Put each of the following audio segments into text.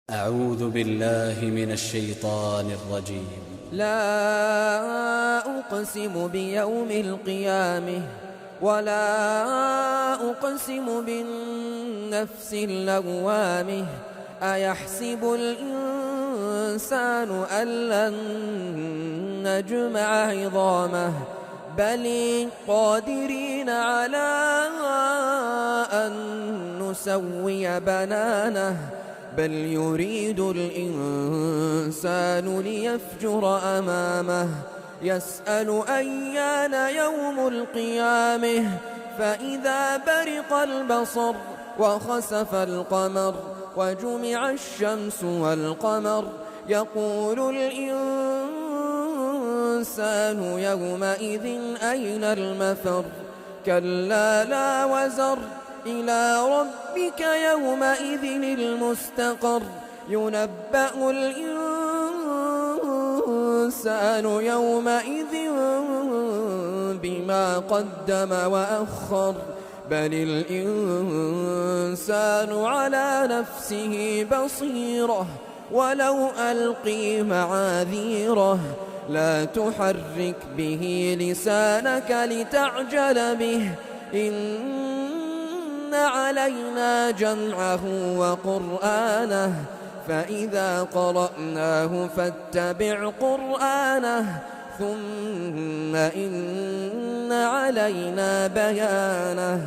أعوذ بالله من الشيطان الرجيم. لا أقسم بيوم القيامة ولا أقسم بالنفس اللوامة أيحسب الإنسان أن لن نجمع عظامه بل قادرين على أن نسوي بنانه بل يريد الإنسان ليفجر أمامه يسأل أيان يوم القيامة فإذا برق البصر وخسف القمر وجمع الشمس والقمر يقول الإنسان يومئذ أين المفر كلا لا وزر إلى ربك يومئذ المستقر ينبأ الإنسان يومئذ بما قدم وأخر بل الإنسان على نفسه بصيرة ولو ألقي معاذيره لا تحرك به لسانك لتعجل به إن علينا جمعه وقرآنه فإذا قرأناه فاتبع قرآنه ثم إن علينا بيانه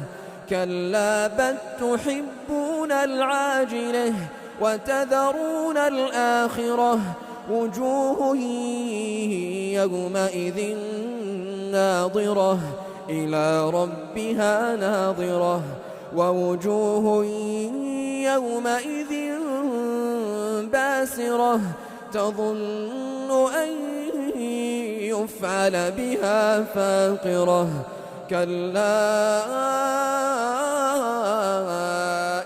كلا بل تحبون العاجلة وتذرون الآخرة وجوه يومئذ ناظرة إلى ربها ناظرة ووجوه يومئذ باسرة تظن أن يفعل بها فاقرة كلا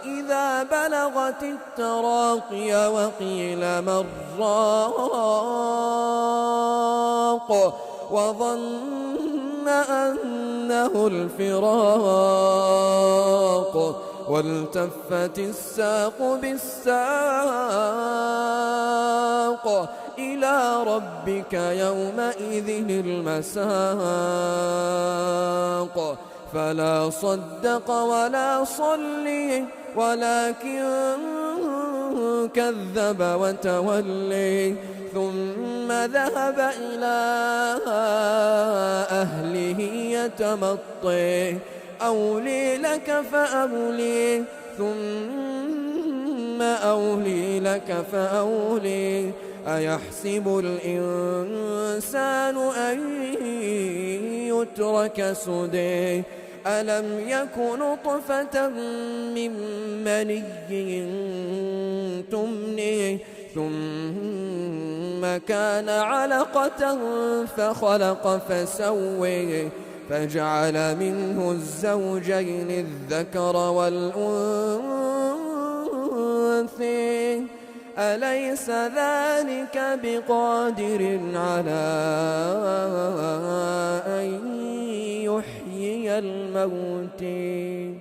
إذا بلغت التراقي وقيل من راق وظن أنه الفراق والتفت الساق بالساق إلى ربك يومئذ المساق فلا صدق ولا صلي ولكن كذب وتولي ثم ذهب إلى أهله يتمطي أولي لك فأولي ثم أولي لك فأولي أيحسب الإنسان أن يترك سدى ألم يك نطفة من مني تمني ثم كان علقة فخلق فسوي فجعل منه الزوجين الذكر والأنثى أليس ذلك بقادر على أن يحيي الموتى